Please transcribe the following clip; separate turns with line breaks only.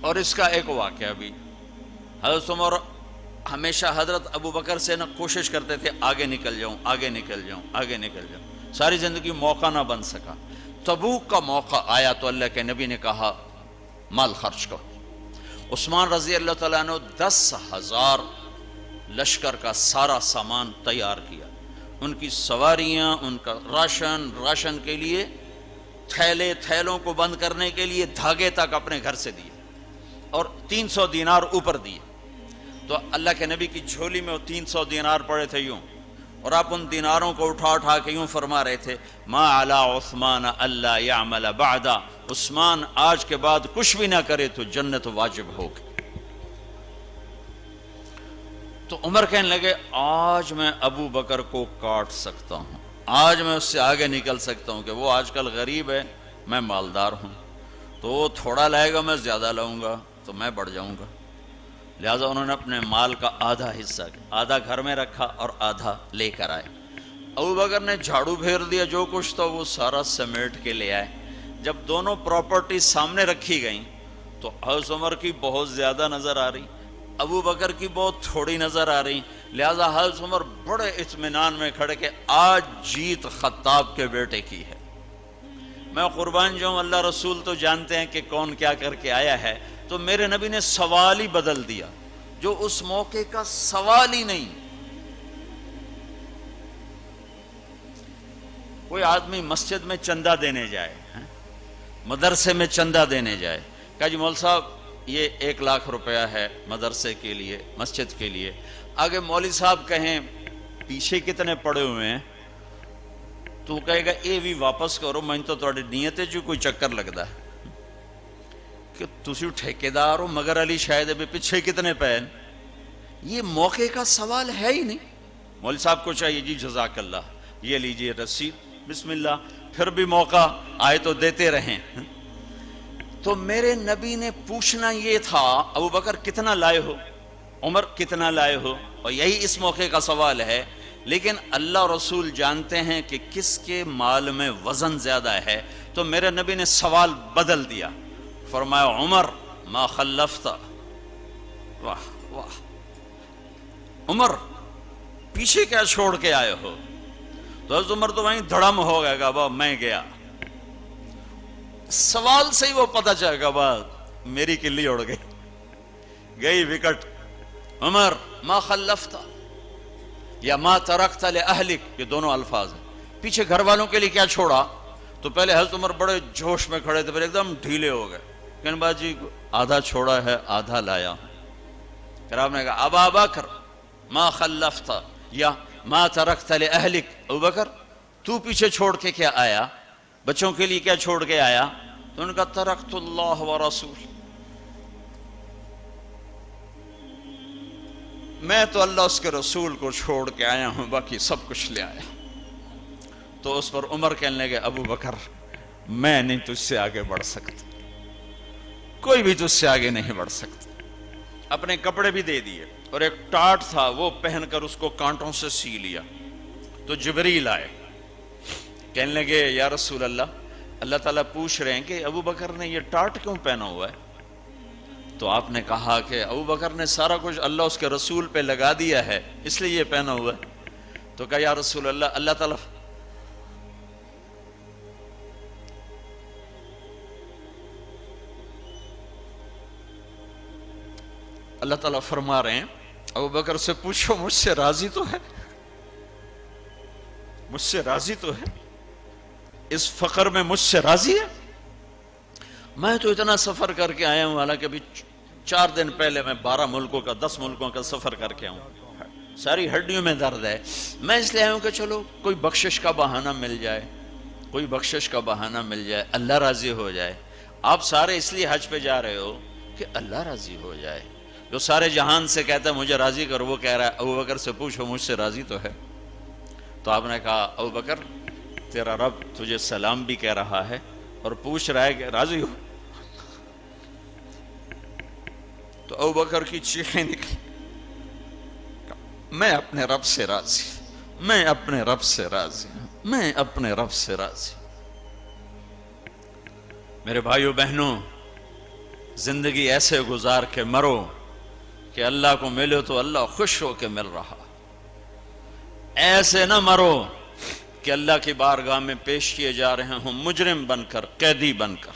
اور اس کا ایک واقعہ بھی، حضرت عمر ہمیشہ حضرت ابو بکر سے نہ کوشش کرتے تھے آگے نکل جاؤں، آگے نکل جاؤں، آگے نکل جاؤں، ساری زندگی موقع نہ بن سکا۔ تبوک کا موقع آیا تو اللہ کے نبی نے کہا مال خرچ کرو۔ عثمان رضی اللہ تعالیٰ عنہ 10,000 لشکر کا سارا سامان تیار کیا، ان کی سواریاں، ان کا راشن کے لیے تھیلوں کو بند کرنے کے لیے دھاگے تک اپنے گھر سے دیے، اور 300 دینار اوپر دیے۔ تو اللہ کے نبی کی جھولی میں وہ 300 دینار پڑے تھے یوں، اور آپ ان دیناروں کو اٹھا کے یوں فرما رہے تھے ما علی عثمان اللہ یعمل بعدا، عثمان آج کے بعد کچھ بھی نہ کرے تو جنت واجب ہوگی۔ تو عمر کہنے لگے آج میں ابو بکر کو کاٹ سکتا ہوں، آج میں اس سے آگے نکل سکتا ہوں کہ وہ آج کل غریب ہے، میں مالدار ہوں، تو وہ تھوڑا لائے گا میں زیادہ لاؤں گا تو میں بڑھ جاؤں گا۔ لہٰذا انہوں نے اپنے مال کا آدھا حصہ، آدھا گھر میں رکھا اور آدھا لے کر آئے۔ ابو بکر نے جھاڑو پھیر دیا، جو کچھ تھا وہ سارا سمیٹ کے لے آئے۔ جب دونوں پراپرٹی سامنے رکھی گئیں تو حضرت عمر کی بہت زیادہ نظر آ رہی، ابو بکر کی بہت تھوڑی نظر آ رہی، لہٰذا حضرت عمر بڑے اطمینان میں کھڑے کہ آج جیت خطاب کے بیٹے کی ہے۔ میں قربان جاؤں، اللہ رسول تو جانتے ہیں کہ کون کیا کر کے آیا ہے، تو میرے نبی نے سوال ہی بدل دیا جو اس موقع کا سوال ہی نہیں۔ کوئی آدمی مسجد میں چندہ دینے جائے، مدرسے میں چندہ دینے جائے، کہا جی مول صاحب یہ 1 لاکھ روپیہ ہے مدرسے کے لیے، مسجد کے لیے۔ آگے مولوی صاحب کہیں پیچھے کتنے پڑے ہوئے ہیں، تو وہ کہے گا اے بھی واپس کرو، میں تو تھوڑی نیت ہے جو کوئی چکر لگتا ہے کہ تسی ٹھیکیدار ہو، مگر علی شاید ابھی پیچھے کتنے پین۔ یہ موقع کا سوال ہے ہی نہیں۔ مولوی صاحب کو چاہیے جی جزاک اللہ، یہ لیجئے رسید، بسم اللہ، پھر بھی موقع آئے تو دیتے رہیں۔ تو میرے نبی نے پوچھنا یہ تھا ابو بکر کتنا لائے ہو، عمر کتنا لائے ہو، اور یہی اس موقع کا سوال ہے۔ لیکن اللہ رسول جانتے ہیں کہ کس کے مال میں وزن زیادہ ہے، تو میرے نبی نے سوال بدل دیا، فرمایا عمر ما خلفت، واہ واہ عمر پیچھے کیا چھوڑ کے آئے ہو؟ تو حضرت عمر تو وہیں دھڑم ہو گئے گا، با میں گیا، سوال سے ہی وہ پتہ چلے گا، با میری کلی اڑ گئی وکٹ۔ عمر ما خلفت یا ما ترکت لأہلک، یہ دونوں الفاظ ہیں، پیچھے گھر والوں کے لیے کیا چھوڑا؟ تو پہلے حضرت عمر بڑے جوش میں کھڑے تھے، پھر ایک دم ڈھیلے ہو گئے، کہنے با جی آدھا چھوڑا ہے آدھا لایا ہوں۔ پھر آپ نے کہا ابا بکر ما خلفت یا ما ترکت لأہلک، ابو بکر تو پیچھے چھوڑ کے کیا آیا، بچوں کے لیے کیا چھوڑ کے آیا؟ تو انہوں نے کہا ترکت اللہ ورسول، میں تو اللہ اس کے رسول کو چھوڑ کے آیا ہوں، باقی سب کچھ لے آیا۔ تو اس پر عمر کہنے لگے ابو بکر میں نہیں تجھ سے آگے بڑھ سکتا، کوئی بھی تجھ سے آگے نہیں بڑھ سکتا۔ اپنے کپڑے بھی دے دیے، اور ایک ٹاٹ تھا وہ پہن کر اس کو کانٹوں سے سی لیا۔ تو جبریل آئے، کہنے لگے یا رسول اللہ، اللہ تعالیٰ پوچھ رہے ہیں کہ ابو بکر نے یہ ٹاٹ کیوں پہنا ہوا ہے؟ تو آپ نے کہا کہ ابو بکر نے سارا کچھ اللہ اس کے رسول پہ لگا دیا ہے، اس لیے یہ پہنا ہوا ہے۔ تو کہا یا رسول اللہ، اللہ تعالیٰ فرما رہے ہیں ابو بکر سے پوچھو مجھ سے راضی تو ہے، مجھ سے راضی تو ہے، اس فقر میں مجھ سے راضی ہے؟ میں تو اتنا سفر کر کے آیا ہوں، حالانکہ ابھی 4 دن پہلے میں 12 ملکوں کا 10 ملکوں کا سفر کر کے آؤں، ساری ہڈیوں میں درد ہے، میں اس لیے آیا ہوں کہ چلو کوئی بخشش کا بہانہ مل جائے، کوئی بخشش کا بہانہ مل جائے، اللہ راضی ہو جائے۔ آپ سارے اس لیے حج پہ جا رہے ہو کہ اللہ راضی ہو جائے۔ جو سارے جہان سے کہتا ہے مجھے راضی کر، وہ کہہ رہا ہے ابو بکر سے پوچھو مجھ سے راضی تو ہے۔ تو آپ نے کہا ابو بکر تیرا رب تجھے سلام بھی کہہ رہا ہے اور پوچھ رہا ہے کہ راضی ہو؟ تو ابو بکر کی چیخیں نکلی، میں اپنے رب سے راضی، میں اپنے رب سے راضی، میں اپنے رب سے راضی۔ میرے بھائیو بہنوں، زندگی ایسے گزار کے مرو کہ اللہ کو ملو تو اللہ خوش ہو کے مل رہا، ایسے نہ مرو کہ اللہ کی بارگاہ میں پیش کیے جا رہے ہوں مجرم بن کر، قیدی بن کر۔